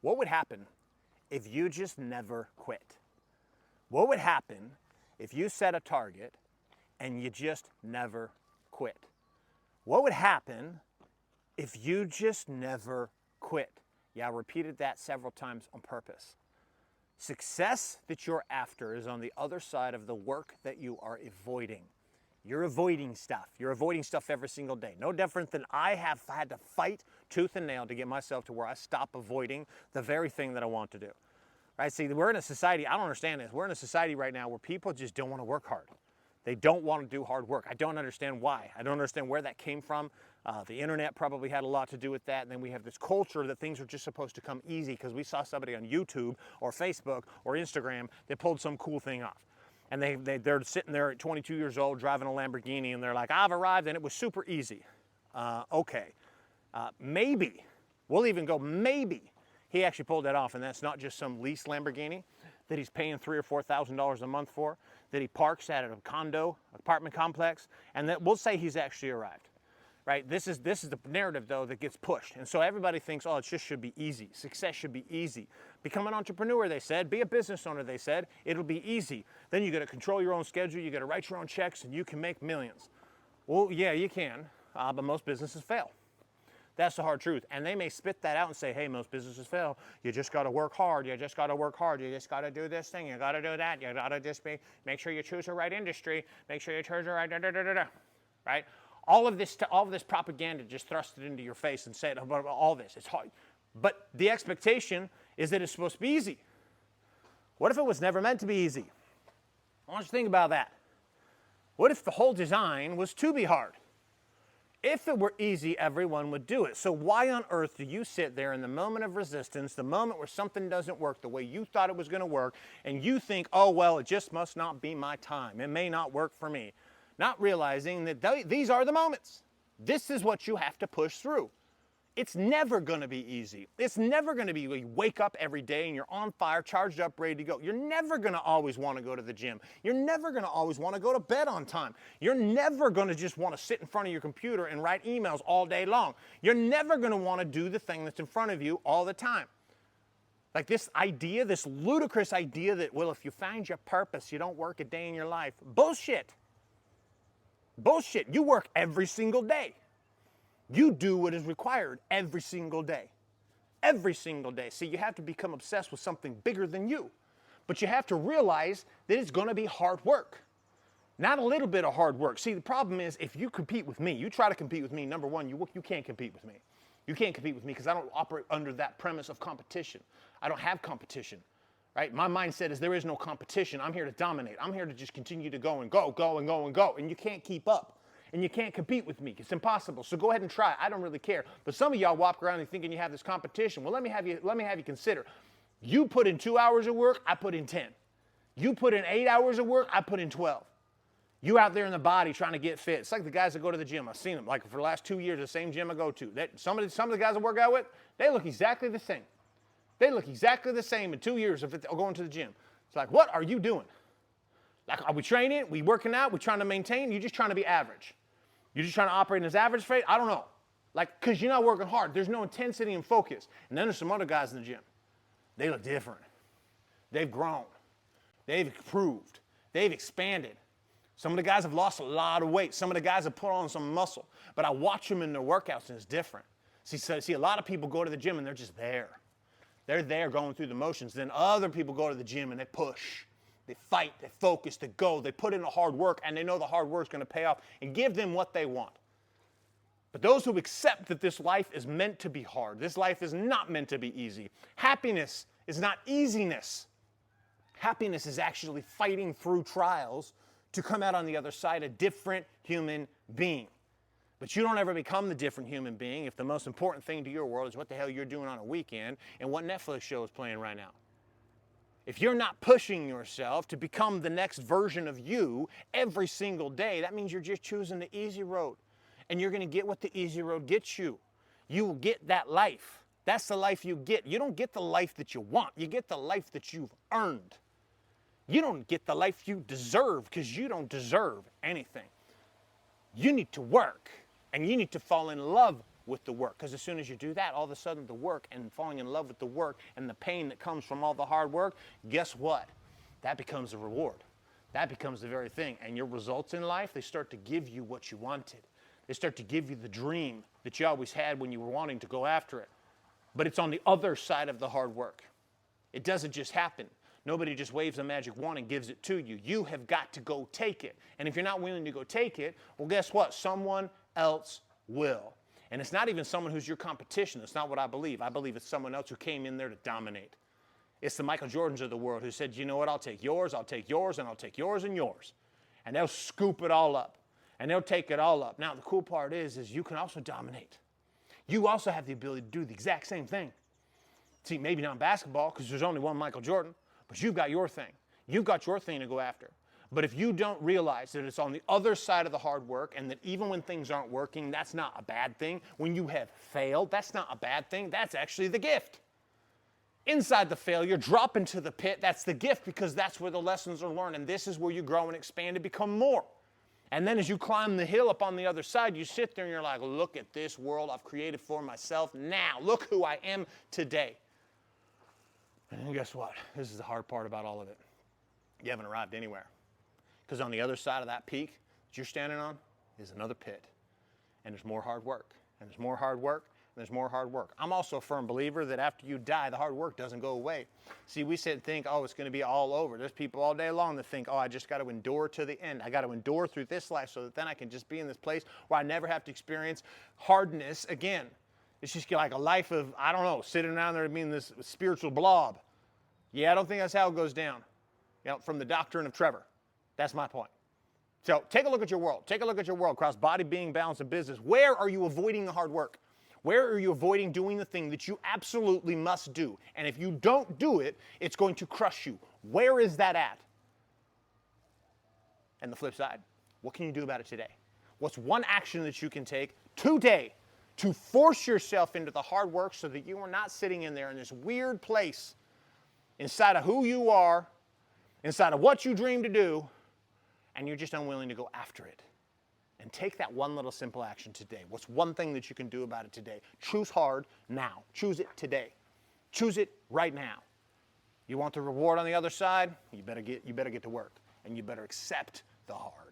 What would happen if you just never quit? What would happen if you set a target and you just never quit? What would happen if you just never quit? Yeah, I repeated that several times on purpose. Success that you're after is on the other side of the work that you are avoiding. You're avoiding stuff. You're avoiding stuff every single day. No different than I have had to fight tooth and nail to get myself to where I stop avoiding the very thing that I want to do. Right? See, we're in a society, I don't understand this. We're in a society right now where people just don't want to work hard. They don't want to do hard work. I don't understand why. I don't understand where that came from. The internet probably had a lot to do with that. And then we have this culture that things are just supposed to come easy because we saw somebody on YouTube or Facebook or Instagram that pulled some cool thing off. And they're sitting there at 22 years old driving a Lamborghini and they're like, I've arrived and it was super easy. Okay, maybe, we'll even go maybe he actually pulled that off and that's not just some leased Lamborghini that he's paying $3,000 or $4,000 a month for, that he parks at a condo, apartment complex, and that we'll say he's actually arrived. Right? This is the narrative, though, that gets pushed. And so everybody thinks, oh, it just should be easy. Success should be easy. Become an entrepreneur, they said. Be a business owner, they said. It'll be easy. Then you got to control your own schedule. You got to write your own checks, and you can make millions. Well, yeah, you can, but most businesses fail. That's the hard truth. And they may spit that out and say, hey, most businesses fail. You just got to work hard. You just got to work hard. You just got to do this thing. You got to do that. You got to just make sure you choose the right industry. Make sure you choose the right right? All of this propaganda just thrusted into your face and said about all this. It's hard. But the expectation is that it's supposed to be easy. What if it was never meant to be easy? I want you to think about that. What if the whole design was to be hard? If it were easy, everyone would do it. So why on earth do you sit there in the moment of resistance, the moment where something doesn't work the way you thought it was going to work, and you think, oh, well, it just must not be my time. It may not work for me. Not realizing that these are the moments. This is what you have to push through. It's never going to be easy. It's never going to be you wake up every day and you're on fire, charged up, ready to go. You're never going to always want to go to the gym. You're never going to always want to go to bed on time. You're never going to just want to sit in front of your computer and write emails all day long. You're never going to want to do the thing that's in front of you all the time. Like this idea, this ludicrous idea that, well, if you find your purpose, you don't work a day in your life. Bullshit. Bullshit. You work every single day. You do what is required every single day. Every single day. See, you have to become obsessed with something bigger than you. But you have to realize that it's going to be hard work. Not a little bit of hard work. See, the problem is if you compete with me, you try to compete with me, number one, you can't compete with me. You can't compete with me because I don't operate under that premise of competition. I don't have competition. Right? My mindset is there is no competition. I'm here to dominate. I'm here to just continue to go and go, go and go and go. And you can't keep up. And you can't compete with me. It's impossible. So go ahead and try. I don't really care. But some of y'all walk around and thinking you have this competition. Well, let me have you consider. You put in 2 hours of work, I put in 10. You put in 8 hours of work, I put in 12. You out there in the body trying to get fit. It's like the guys that go to the gym. I've seen them. Like for the last 2 years, the same gym I go to. Some of the guys I work out with, they look exactly the same. They look exactly the same in 2 years of going to the gym. It's like, what are you doing? Like, are we training? We working out? We trying to maintain? You're just trying to be average. You're just trying to operate in this average rate? I don't know. Like, because you're not working hard. There's no intensity and focus. And then there's some other guys in the gym. They look different. They've grown. They've improved. They've expanded. Some of the guys have lost a lot of weight. Some of the guys have put on some muscle. But I watch them in their workouts and it's different. See, a lot of people go to the gym and they're just there. They're there going through the motions. Then other people go to the gym and they push. They fight, they focus, they go, they put in the hard work, and they know the hard work is going to pay off and give them what they want. But those who accept that this life is meant to be hard, this life is not meant to be easy. Happiness is not easiness. Happiness is actually fighting through trials to come out on the other side a different human being. But you don't ever become the different human being if the most important thing to your world is what the hell you're doing on a weekend and what Netflix show is playing right now. If you're not pushing yourself to become the next version of you every single day, that means you're just choosing the easy road. And you're going to get what the easy road gets you. You will get that life. That's the life you get. You don't get the life that you want. You get the life that you've earned. You don't get the life you deserve because you don't deserve anything. You need to work and you need to fall in love with the work. Because as soon as you do that, all of a sudden the work and falling in love with the work and the pain that comes from all the hard work, guess what? That becomes a reward. That becomes the very thing. And your results in life, they start to give you what you wanted. They start to give you the dream that you always had when you were wanting to go after it. But it's on the other side of the hard work. It doesn't just happen. Nobody just waves a magic wand and gives it to you. You have got to go take it. And if you're not willing to go take it, well, guess what? Someone else will. And it's not even someone who's your competition. That's not what I believe. I believe it's someone else who came in there to dominate. It's the Michael Jordans of the world who said, you know what, I'll take yours, and I'll take yours and yours. And they'll scoop it all up. And they'll take it all up. Now, the cool part is you can also dominate. You also have the ability to do the exact same thing. See, maybe not in basketball because there's only one Michael Jordan, but you've got your thing. You've got your thing to go after. But if you don't realize that it's on the other side of the hard work and that even when things aren't working, that's not a bad thing. When you have failed, that's not a bad thing. That's actually the gift. Inside the failure, drop into the pit. That's the gift because that's where the lessons are learned. And this is where you grow and expand and become more. And then as you climb the hill up on the other side, you sit there and you're like, look at this world I've created for myself now. Look who I am today. And guess what? This is the hard part about all of it. You haven't arrived anywhere. Because on the other side of that peak that you're standing on is another pit. And there's more hard work. And there's more hard work. And there's more hard work. I'm also a firm believer that after you die, the hard work doesn't go away. See, we sit and think, oh, it's going to be all over. There's people all day long that think, oh, I just got to endure to the end. I got to endure through this life so that then I can just be in this place where I never have to experience hardness again. It's just like a life of, I don't know, sitting down there being this spiritual blob. Yeah, I don't think that's how it goes down. You know, from the doctrine of Trevor. That's my point. So take a look at your world. Take a look at your world across body, being, balance, and business. Where are you avoiding the hard work? Where are you avoiding doing the thing that you absolutely must do? And if you don't do it, it's going to crush you. Where is that at? And the flip side, what can you do about it today? What's one action that you can take today to force yourself into the hard work so that you are not sitting in there in this weird place inside of who you are, inside of what you dream to do, and you're just unwilling to go after it? And take that one little simple action today. What's one thing that you can do about it today? Choose hard now. Choose it today. Choose it right now. You want the reward on the other side? You better get to work, and you better accept the hard.